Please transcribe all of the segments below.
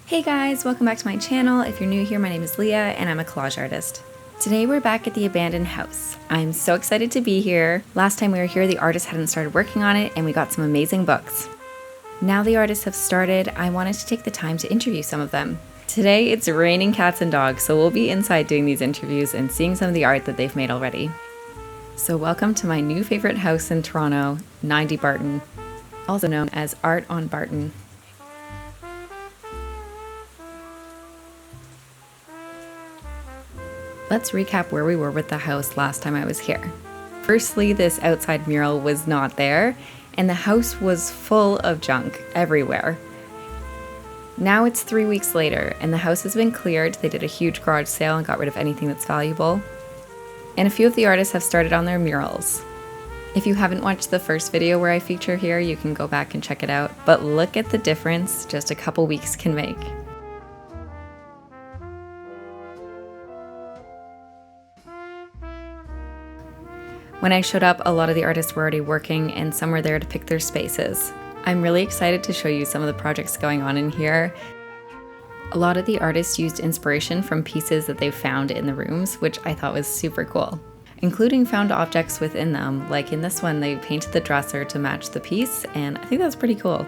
Hey guys, welcome back to my channel. If you're new here, my name is Leah and I'm a collage artist. Today we're back at the abandoned house. I'm so excited to be here. Last time we were here, the artist hadn't started working on it and we got some amazing books. Now the artists have started, I wanted to take the time to interview some of them. Today it's raining cats and dogs, so we'll be inside doing these interviews and seeing some of the art that they've made already. So welcome to my new favorite house in Toronto, 90 Barton, also known as Art on Barton. Let's recap where we were with the house last time I was here. Firstly, this outside mural was not there, and the house was full of junk everywhere. Now it's 3 weeks later, and the house has been cleared. They did a huge garage sale and got rid of anything that's valuable. And a few of the artists have started on their murals. If you haven't watched the first video where I feature here, you can go back and check it out. But look at the difference just a couple weeks can make. When I showed up, a lot of the artists were already working and some were there to pick their spaces. I'm really excited to show you some of the projects going on in here. A lot of the artists used inspiration from pieces that they found in the rooms, which I thought was super cool, including found objects within them. Like in this one, they painted the dresser to match the piece, and I think that's pretty cool.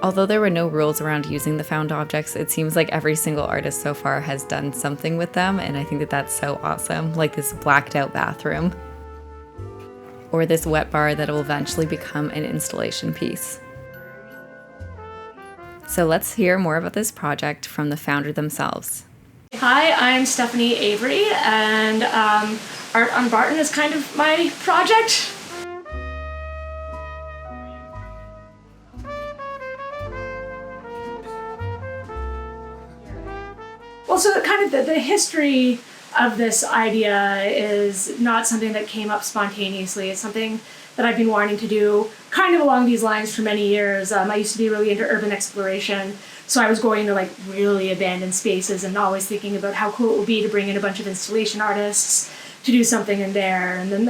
Although there were no rules around using the found objects, it seems like every single artist so far has done something with them, and I think that that's so awesome, like this blacked out bathroom. Or this wet bar that will eventually become an installation piece. So let's hear more about this project from the founder themselves. Hi, I'm Stephanie Avery, and Art on Barton is kind of my project. Well, so kind of the history of this idea is not something that came up spontaneously. It's something that I've been wanting to do kind of along these lines for many years. I used to be really into urban exploration, so I was going to like really abandoned spaces and always thinking about how cool it would be to bring in a bunch of installation artists to do something in there. And then,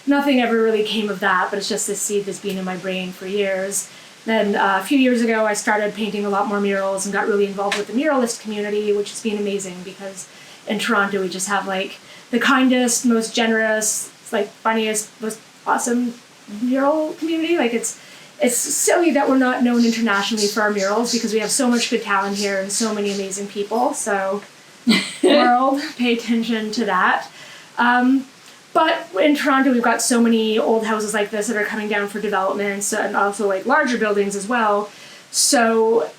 nothing ever really came of that, but it's just this seed that's been in my brain for years. Then a few years ago, I started painting a lot more murals and got really involved with the muralist community, which has been amazing because in Toronto, we just have like the kindest, most generous, like funniest, most awesome mural community. Like it's silly that we're not known internationally for our murals because we have so much good talent here and so many amazing people. So world, pay attention to that. But in Toronto, we've got so many old houses like this that are coming down for developments and also like larger buildings as well. So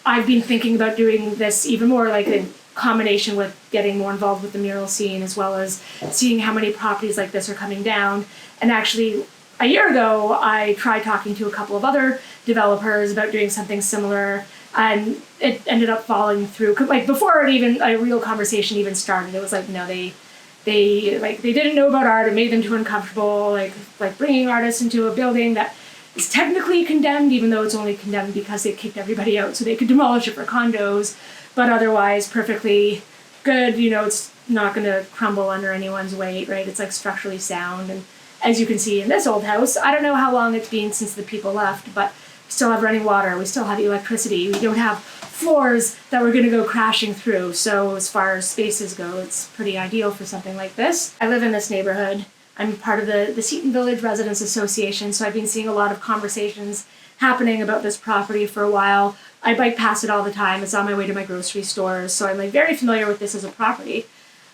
I've been thinking about doing this even more like in combination with getting more involved with the mural scene as well as seeing how many properties like this are coming down. And actually, a year ago, I tried talking to a couple of other developers about doing something similar, and it ended up falling through. Like before it even a real conversation even started, it was like, no, they didn't know about art. It made them too uncomfortable. Like bringing artists into a building that is technically condemned, even though it's only condemned because they kicked everybody out, so they could demolish it for condos. But otherwise, perfectly good. It's not going to crumble under anyone's weight, right? It's like structurally sound. And as you can see in this old house, I don't know how long it's been since the people left, but we still have running water. We still have electricity. We don't have floors that we're going to go crashing through. So as far as spaces go, it's pretty ideal for something like this. I live in this neighborhood. I'm part of the Seton Village Residents Association, so I've been seeing a lot of conversations happening about this property for a while. I bike past it all the time. It's on my way to my grocery stores, so I'm like very familiar with this as a property.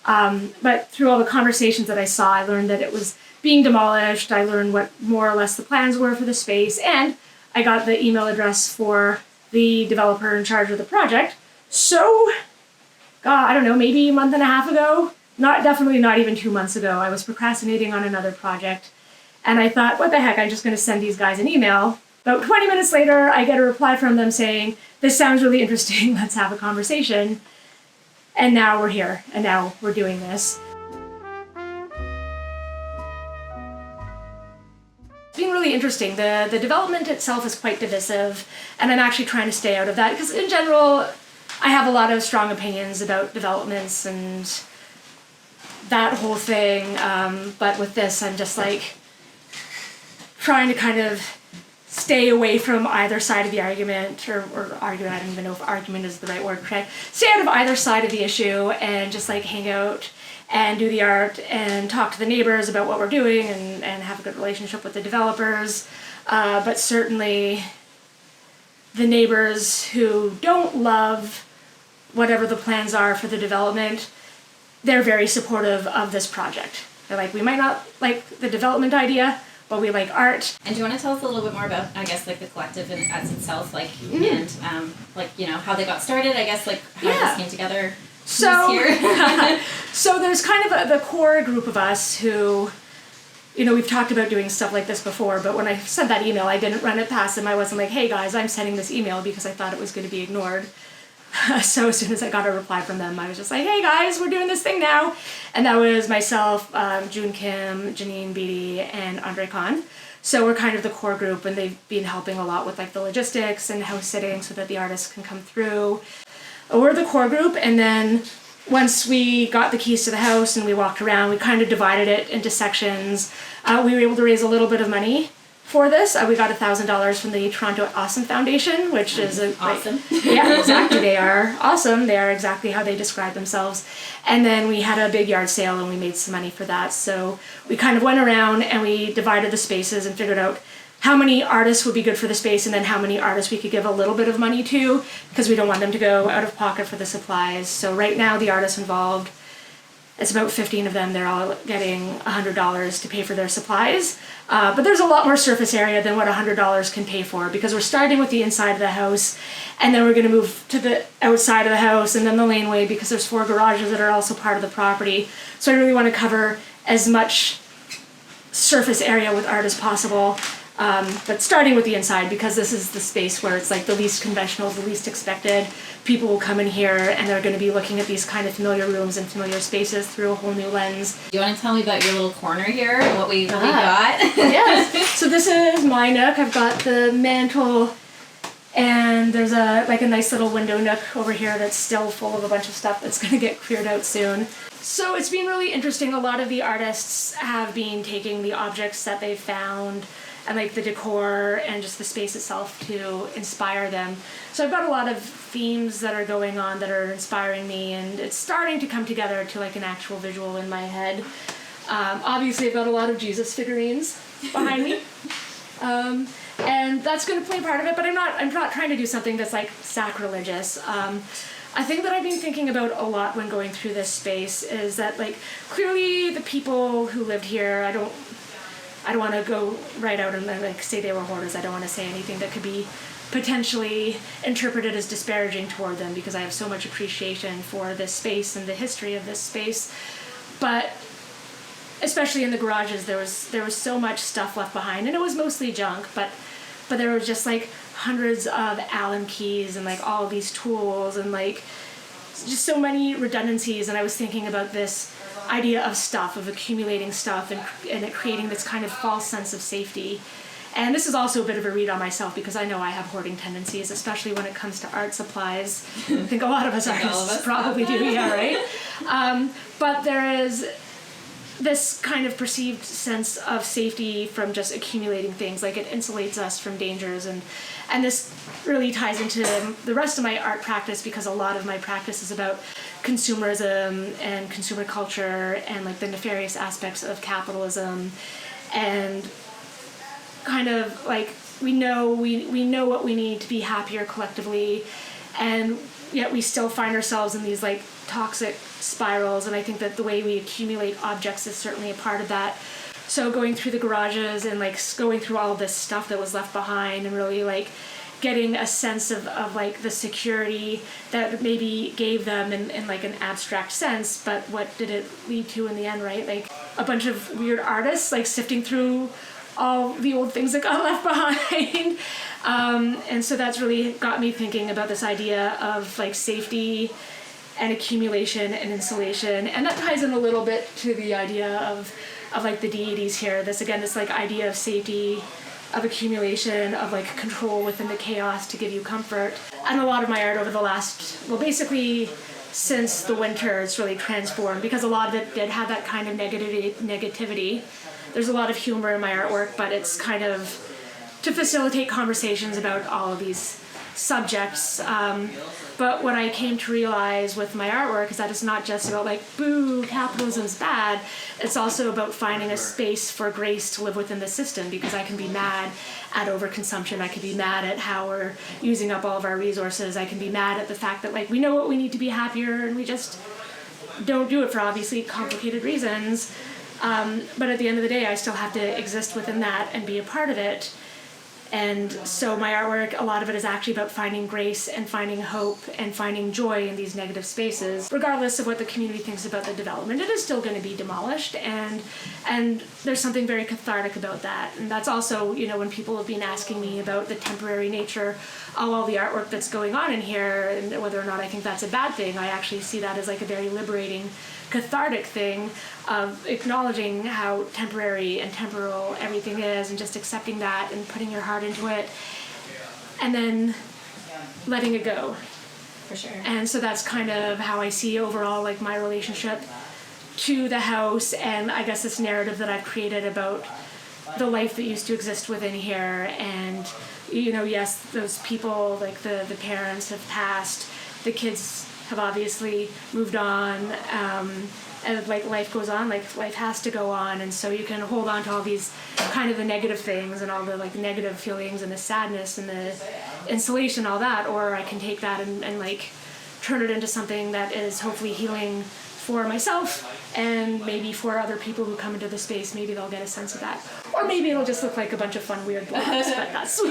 But through all the conversations that I saw, I learned that it was being demolished. I learned what more or less the plans were for the space, and I got the email address for the developer in charge of the project. So, I don't know, maybe a month and a half ago, definitely not even 2 months ago, I was procrastinating on another project. And I thought, what the heck, I'm just going to send these guys an email. About 20 minutes later, I get a reply from them saying, this sounds really interesting, let's have a conversation. And now we're here, and now we're doing this. It's been really interesting. The development itself is quite divisive, and I'm actually trying to stay out of that because in general, I have a lot of strong opinions about developments and that whole thing. But with this, I'm just like trying to kind of stay away from either side of the argument, or argument, I don't even know if argument is the right word, correct? Stay out of either side of the issue and just like hang out and do the art and talk to the neighbors about what we're doing and have a good relationship with the developers. But certainly the neighbors who don't love whatever the plans are for the development, they're very supportive of this project. They're like, we might not like the development idea, but we like art. And do you want to tell us a little bit more about, I guess, like the collective as itself, like, and like, you know, how they got started, I guess, like how this came together? So, so there's kind of the core group of us who, you know, we've talked about doing stuff like this before, but when I sent that email, I didn't run it past them. I wasn't like, hey guys, I'm sending this email because I thought it was going to be ignored. So as soon as I got a reply from them, I was just like, hey guys, we're doing this thing now. And that was myself, June Kim, Janine Beatty, and Andre Khan. So we're kind of the core group, and they've been helping a lot with like the logistics and house sitting so that the artists can come through. We're the core group, and then once we got the keys to the house and we walked around, we kind of divided it into sections. We were able to raise a little bit of money for this. We got $1,000 from the Toronto Awesome Foundation, which is awesome. Yeah, exactly. They are awesome. They are exactly how they describe themselves. And then we had a big yard sale and we made some money for that. So we kind of went around and we divided the spaces and figured out how many artists would be good for the space and then how many artists we could give a little bit of money to, because we don't want them to go out of pocket for the supplies. So right now the artists involved, it's about 15 of them. They're all getting $100 to pay for their supplies. But there's a lot more surface area than what $100 can pay for, because we're starting with the inside of the house, and then we're going to move to the outside of the house and then the laneway, because there's 4 garages that are also part of the property. So I really want to cover as much surface area with art as possible. But starting with the inside, because this is the space where it's like the least conventional, the least expected. People will come in here and they're going to be looking at these kind of familiar rooms and familiar spaces through a whole new lens. Do you want to tell me about your little corner here and what we got? Yes. So this is my nook. I've got the mantle, and there's a nice little window nook over here that's still full of a bunch of stuff that's going to get cleared out soon. So it's been really interesting. A lot of the artists have been taking the objects that they've found and like the decor and just the space itself to inspire them. So I've got a lot of themes that are going on that are inspiring me, and it's starting to come together to like an actual visual in my head. Obviously I've got a lot of Jesus figurines behind me. And that's going to play part of it, but I'm not trying to do something that's like sacrilegious. I think that I've been thinking about a lot when going through this space is that like clearly the people who lived here, I don't want to go right out and like say they were hoarders. I don't want to say anything that could be potentially interpreted as disparaging toward them, because I have so much appreciation for this space and the history of this space. But especially in the garages, there was so much stuff left behind, and it was mostly junk, but there were just like hundreds of Allen keys and like all these tools and like just so many redundancies. And I was thinking about this idea of stuff, of accumulating stuff and it creating this kind of false sense of safety. And this is also a bit of a read on myself, because I know I have hoarding tendencies, especially when it comes to art supplies. I think a lot of us artists probably do, yeah, right? But there is this kind of perceived sense of safety from just accumulating things. Like it insulates us from dangers, and this really ties into the rest of my art practice, because a lot of my practice is about consumerism and consumer culture and like the nefarious aspects of capitalism, and kind of like we know what we need to be happier collectively, and yet we still find ourselves in these like toxic spirals. And I think that the way we accumulate objects is certainly a part of that. So going through the garages and like going through all of this stuff that was left behind, and really like getting a sense of like the security that maybe gave them in like an abstract sense, but what did it lead to in the end, right? Like a bunch of weird artists like sifting through all the old things that got left behind. And so that's really got me thinking about this idea of like safety and accumulation and insulation. And that ties in a little bit to the idea of like the deities here. This like idea of safety, of accumulation, of like control within the chaos to give you comfort. And a lot of my art over the last, basically since the winter, it's really transformed, because a lot of it did have that kind of negativity. There's a lot of humor in my artwork, but it's kind of to facilitate conversations about all of these subjects. But what I came to realize with my artwork is that it's not just about like, boo, capitalism's bad. It's also about finding a space for grace to live within the system, because I can be mad at overconsumption. I can be mad at how we're using up all of our resources. I can be mad at the fact that like we know what we need to be happier and we just don't do it for obviously complicated reasons. But at the end of the day, I still have to exist within that and be a part of it. And so my artwork, a lot of it is actually about finding grace and finding hope and finding joy in these negative spaces. Regardless of what the community thinks about the development, it is still going to be demolished, and there's something very cathartic about that. And that's also, you know, when people have been asking me about the temporary nature of all the artwork that's going on in here and whether or not I think that's a bad thing, I actually see that as like a very liberating, cathartic thing of acknowledging how temporary and temporal everything is, and just accepting that and putting your heart into it and then letting it go. For sure. And so that's kind of how I see overall like my relationship to the house, and I guess this narrative that I've created about the life that used to exist within here. And you know, yes, those people, like the parents have passed, the kids have obviously moved on, and like life goes on, like life has to go on, and so you can hold on to all these kind of the negative things and all the like negative feelings and the sadness and the insulation, all that, or I can take that and like turn it into something that is hopefully healing for myself and maybe for other people who come into the space. Maybe they'll get a sense of that, or maybe it'll just look like a bunch of fun weird blocks. But that's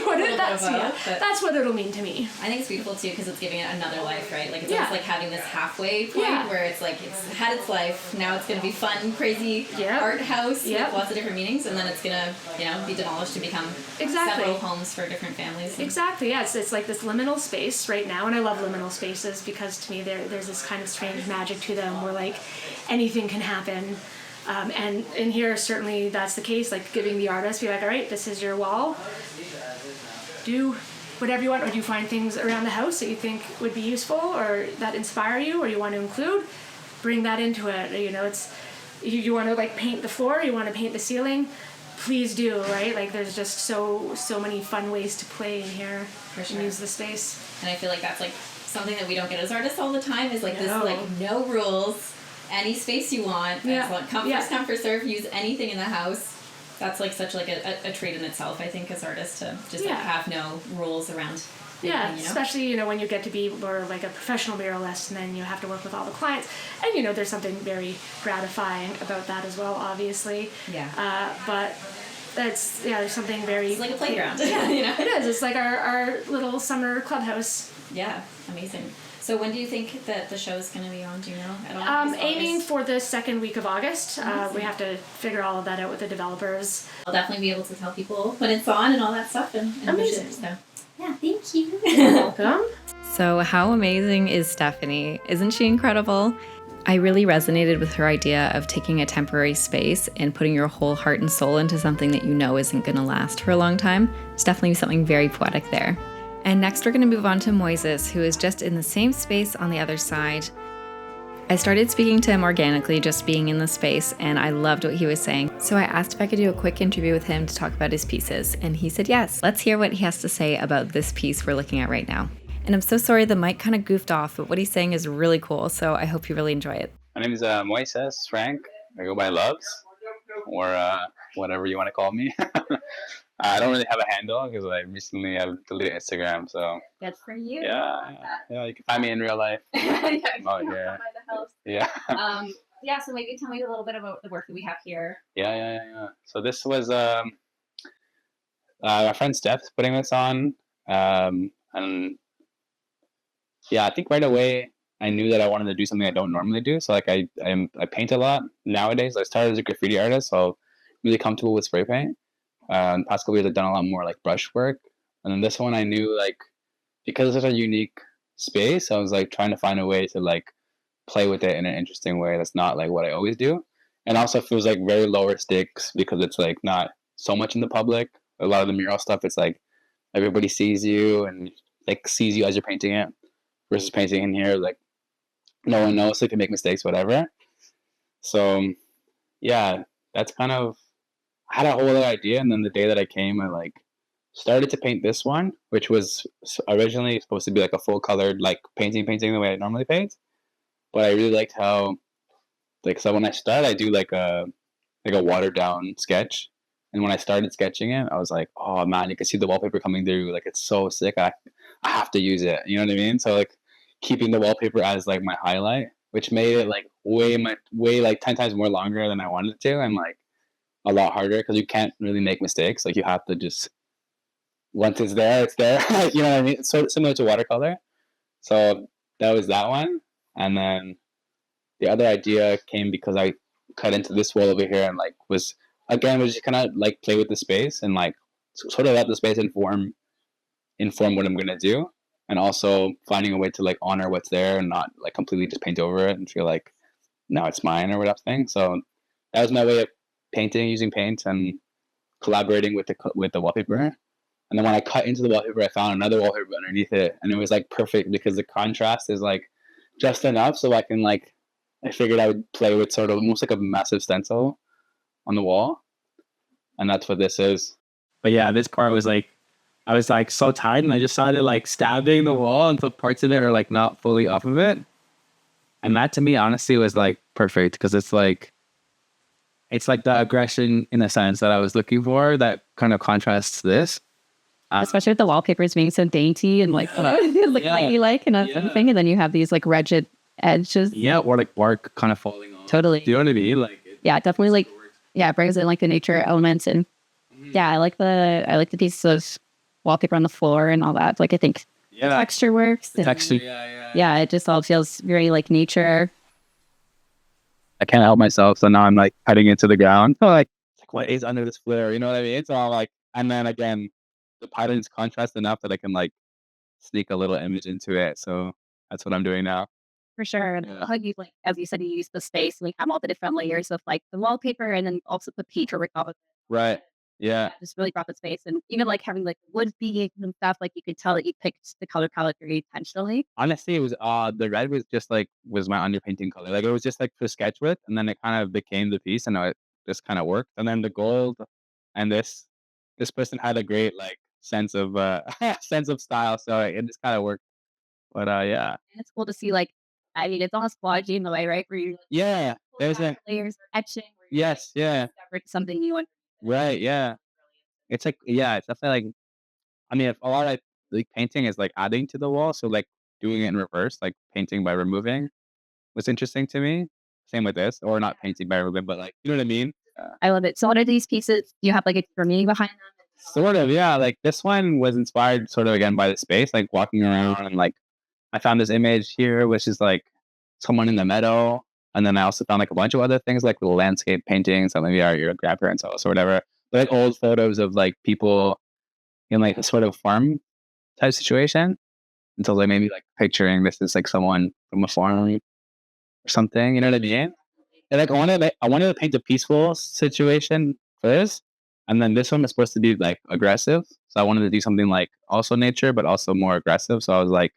what it'll mean to me. I think it's beautiful too, because it's giving it another life, right? Like it's almost like having this halfway point where it's like it's had its life, now it's going to be fun, crazy art house with lots of different meanings, and then it's going to, you know, be demolished to become several homes for different families. Exactly. Yeah, it's like this liminal space right now, and I love liminal spaces because to me there's this kind of strange magic to them where like anything can happen. And in here, certainly that's the case, like giving the artist, be like, all right, this is your wall. Do whatever you want, or do you find things around the house that you think would be useful or that inspire you or you want to include? Bring that into it. You know, it's, you want to like paint the floor, you want to paint the ceiling, please do, right? Like there's just so many fun ways to play in here and use the space. And I feel like that's like something that we don't get as artists all the time, is like this like no rules, any space you want. Excellent. Come first serve, use anything in the house. That's like such like a trait in itself, I think, as artists, to just like have no rules around anything, you know? Especially, you know, when you get to be more like a professional muralist and then you have to work with all the clients. And, you know, there's something very gratifying about that as well, obviously. But that's, there's something very... It's like a playground. You know? It is. It's like our little summer clubhouse. Yeah, amazing. So when do you think that the show is going to be on? Do you know at all? Aiming for the second week of August. We have to figure all of that out with the developers. I'll definitely be able to tell people when it's on and all that stuff. And amazing. So. Yeah, thank you. Welcome. So how amazing is Stephanie? Isn't she incredible? I really resonated with her idea of taking a temporary space and putting your whole heart and soul into something that you know isn't going to last for a long time. It's definitely something very poetic there. And next we're going to move on to Moises, who is just in the same space on the other side. I started speaking to him organically, just being in the space, and I loved what he was saying. So I asked if I could do a quick interview with him to talk about his pieces, and he said yes. Let's hear what he has to say about this piece we're looking at right now. And I'm so sorry the mic kind of goofed off, but what he's saying is really cool, so I hope you really enjoy it. My name is Moises Frank. I go by Loves, or whatever you want to call me. I don't really have a handle because I recently have deleted Instagram, so. Good for you. Yeah, you can find me in real life. By the house. Yeah. So maybe tell me a little bit about the work that we have here. Yeah. So this was my friend Steph putting this on, and I think right away I knew that I wanted to do something I don't normally do. So like I paint a lot nowadays. I started as a graffiti artist, so I'm really comfortable with spray paint. In the past couple years, I've done a lot more like brush work, and then this one I knew like because it's such a unique space, I was like trying to find a way to like play with it in an interesting way that's not like what I always do, and also feels like very lower stakes because it's like not so much in the public. A lot of the mural stuff, it's like everybody sees you and like sees you as you're painting it, versus painting in here like no one knows, so you can make mistakes, whatever. So yeah, that's kind of, I had a whole other idea, and then the day that I came, I like started to paint this one, which was originally supposed to be like a full colored, like painting the way I normally paint. But I really liked how, like, so when I start, I do like a watered down sketch. And when I started sketching it, I was like, oh man, you can see the wallpaper coming through. Like, it's so sick. I have to use it. You know what I mean? So like keeping the wallpaper as like my highlight, which made it like way like 10 times more longer than I wanted it to, and like a lot harder because you can't really make mistakes. Like, you have to just, once it's there, it's there. Like, you know what I mean? It's sort of similar to watercolor. So that was that one. And then the other idea came because I cut into this wall over here and like was just kind of like play with the space and like sort of let the space inform what I'm gonna do, and also finding a way to like honor what's there and not like completely just paint over it and feel like now it's mine or whatever thing. So that was my way of painting using paint and collaborating with the wallpaper. And then when I cut into the wallpaper, I found another wallpaper underneath it, and it was like perfect because the contrast is like just enough so I can like, I figured I would play with sort of almost like a massive stencil on the wall, and that's what this is. But yeah, this part was like, I was like so tired, and I just started like stabbing the wall until parts of it are like not fully off of it. And that to me, honestly, was like perfect because it's like the aggression in a sense that I was looking for that kind of contrasts this. Especially with the wallpapers being so dainty and like, like and everything. And then you have these like rigid edges. Yeah, or like bark kind of falling off. Totally. Do you know what I mean? Like, yeah, definitely like, yeah, it brings in like the nature elements. And yeah, I like the pieces of wallpaper on the floor and all that. Like, I think the texture works. The texture. Yeah, it just all feels very like nature. I can't help myself. So now I'm like cutting into the ground. So like what is under this flare? You know what I mean? So I'm like, and then again, the patterns contrast enough that I can like sneak a little image into it. So that's what I'm doing now. For sure. And how you, like, as you said, you use the space, like have all the different layers of like the wallpaper and then also put paint over top of it. Right. Yeah. Just really brought the space. And even like having like wood beads and stuff, like you could tell that you picked the color palette very intentionally. Honestly, it was the red was just like was my underpainting color. Like, it was just like for sketch with, and then it kind of became the piece, and it just kind of worked. And then the gold and this person had a great like sense of sense of style, so it just kind of worked. But yeah. And it's cool to see, like, I mean, it's almost splodgy in the way, right? Where you Yeah, there's a layers of etching. yes, yeah, Something new. right, yeah. It's like, yeah, it's definitely like, I mean, a lot of like painting is like adding to the wall, so like doing it in reverse, like painting by removing, was interesting to me. Same with this, or not painting by removing, but like, you know what I mean? I love it. So what are these pieces? Do you have like a deeper meaning behind them? Sort of, yeah. Like this one was inspired sort of again by the space, like walking around, and like I found this image here, which is like someone in the meadow. And then I also found like a bunch of other things, like little landscape paintings that maybe are your grandparents' house or whatever. But like old photos of like people in like a sort of farm type situation. And so like maybe like picturing this is like someone from a farm or something, you know what I mean? And like I wanted to paint a peaceful situation for this. And then this one was supposed to be like aggressive. So I wanted to do something like also nature, but also more aggressive. So I was like,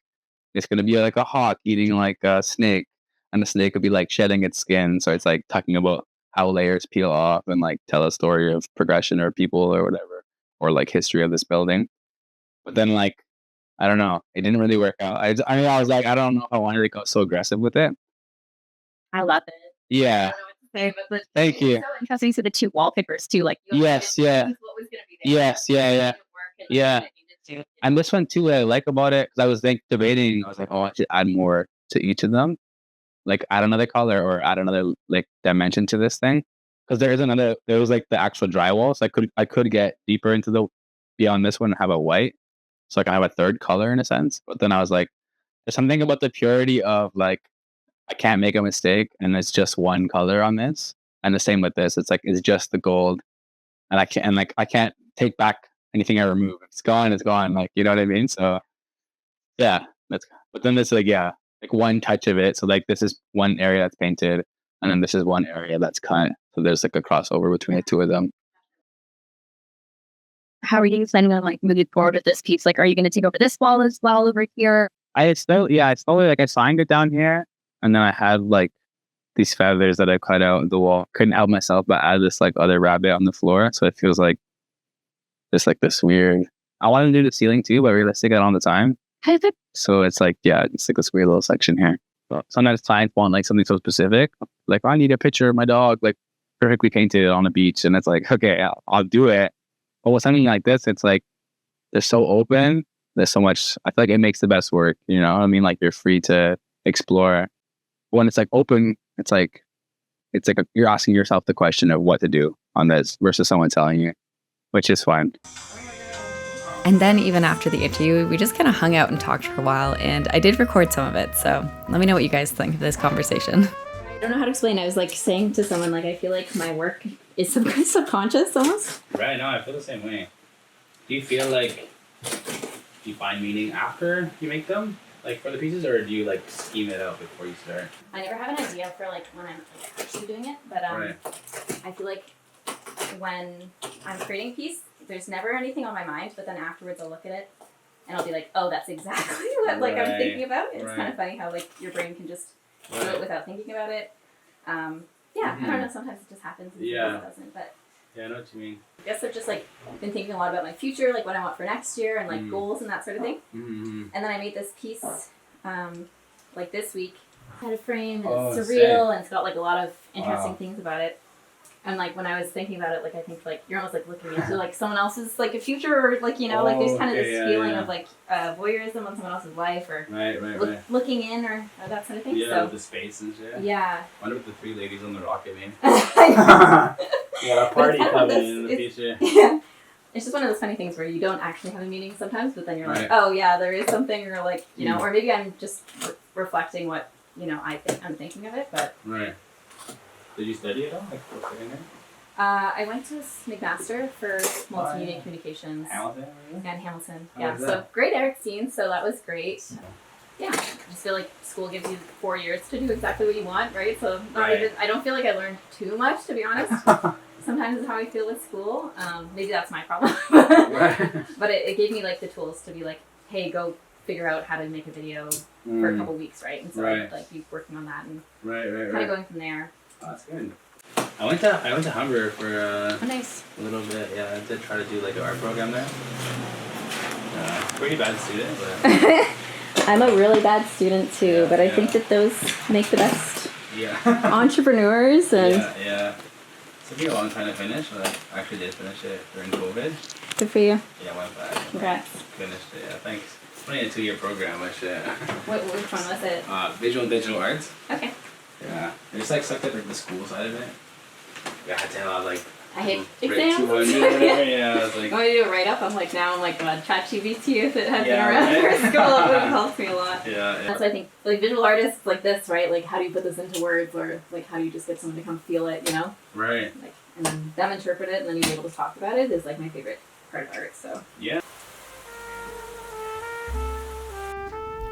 it's gonna be like a hawk eating like a snake, and the snake would be like shedding its skin. So it's like talking about how layers peel off and like tell a story of progression or people or whatever, or like history of this building. But then like, I don't know, it didn't really work out. I mean, I was like, I don't know if I wanted to go so aggressive with it. I love it. Yeah. Thank you. So interesting to the two wallpapers too. Like, yes, yeah. Yes, yeah. Yeah. And this one too, what I like about it, because I was like debating, I was like, oh, I should add more to each of them, like add another color or add another like dimension to this thing. Because there was like the actual drywall, so I could get deeper into the beyond this one and have a white, so I can have a third color in a sense. But then I was like, there's something about the purity of like, I can't make a mistake, and it's just one color on this. And the same with this, it's like it's just the gold, and I can't take back anything I remove. If it's gone, it's gone. Like, you know what I mean? So yeah, but then there's like, yeah, like one touch of it. So like this is one area that's painted, and then this is one area that's cut. So there's like a crossover between the two of them. How are you planning on like moving forward with this piece? Like, are you going to take over this wall as well over here? I slowly like I signed it down here, and then I had like these feathers that I cut out of the wall. Couldn't help myself but add this like other rabbit on the floor. So it feels like there's like this weird I want to do the ceiling too, but realistic on the time. So it's like, yeah, it's like this weird little section here. But sometimes clients want like something so specific, like I need a picture of my dog, like perfectly painted on the beach, and it's like, okay, I'll do it. But with something like this, it's like they're so open. There's so much. I feel like it makes the best work. You know, I mean, like you're free to explore. When it's like open, it's like you're asking yourself the question of what to do on this versus someone telling you, which is fun. And then even after the interview, we just kind of hung out and talked for a while, and I did record some of it. So let me know what you guys think of this conversation. I don't know how to explain. I was like saying to someone, like, I feel like my work is some kind of subconscious almost. Right, no, I feel the same way. Do you feel like you find meaning after you make them, like for the pieces, or do you like scheme it out before you start? I never have an idea for like when I'm like, actually doing it, but Right. I feel like when I'm creating a piece, there's never anything on my mind, but then afterwards I'll look at it and I'll be like, oh, that's exactly what like I'm thinking about. It's kind of funny how like your brain can just do it without thinking about it. I don't know, sometimes it just happens and sometimes it doesn't, but Yeah, I know what you mean. I guess I've just like been thinking a lot about my future, like what I want for next year and like goals and that sort of thing. And then I made this piece like this week. I had a frame and it's surreal and it's got like a lot of interesting things about it. And like when I was thinking about it, like I think like you're almost like looking into like someone else's like a future, or like, you know, like there's kind of this feeling of like voyeurism on someone else's life, or looking in, or that sort of thing. Yeah, so, with the space and shit. Yeah. I wonder what the 3 ladies on the rocket mean. I know. Yeah, a party coming in the future. Yeah. It's just one of those funny things where you don't actually have a meaning sometimes, but then you're like, oh yeah, there is something, or like, you know, or maybe I'm just reflecting what, you know, I'm thinking of it, but. Right. Did you study at all? Like, what's in there? I went to McMaster for multimedia communications. Hamilton? And Hamilton. How Yeah, was so that? great art scene, so that was great. Yeah, I just feel like school gives you 4 years to do exactly what you want, right? So I don't feel like I learned too much, to be honest. Sometimes is how I feel with school. Maybe that's my problem. But it gave me like the tools to be like, hey, go figure out how to make a video for a couple weeks, right? And so I'd like be working on that and kind of going from there. Oh, that's good. I went to Humber for Nice. a little bit. Yeah, I did try to do like an art program there. Pretty bad student, but I'm a really bad student too, but I think that those make the best entrepreneurs. And yeah. It took me a long time to finish, but I actually did finish it during COVID. good for you. Yeah, I went back. Congrats. Finished it. Yeah, thanks. It's only a 2-year program, which Which one was it? visual and digital arts. Okay. Yeah, I just like sucked at like the school side of it. Yeah, I had to have like. I hate grade exams. 200 or whatever. Yeah, I was like. I want to do a write-up. I'm like, God, ChatGPT, if it had been around for school, it would have helped me a lot. Yeah. That's why I think, like, visual artists like this, right? Like, how do you put this into words, or like, how do you just get someone to come feel it, you know? Right. Like, and then them interpret it, and then you be able to talk about it is like my favorite part of art. So. Yeah.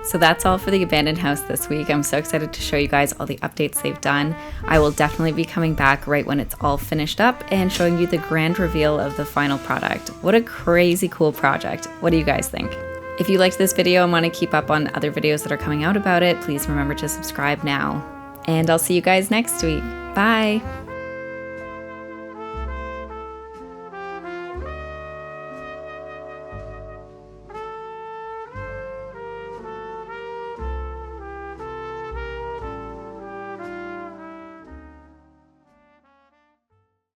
So that's all for the abandoned house this week. I'm so excited to show you guys all the updates they've done. I will definitely be coming back right when it's all finished up and showing you the grand reveal of the final product. What a crazy cool project. What do you guys think? If you liked this video and want to keep up on other videos that are coming out about it, please remember to subscribe now. And I'll see you guys next week. Bye!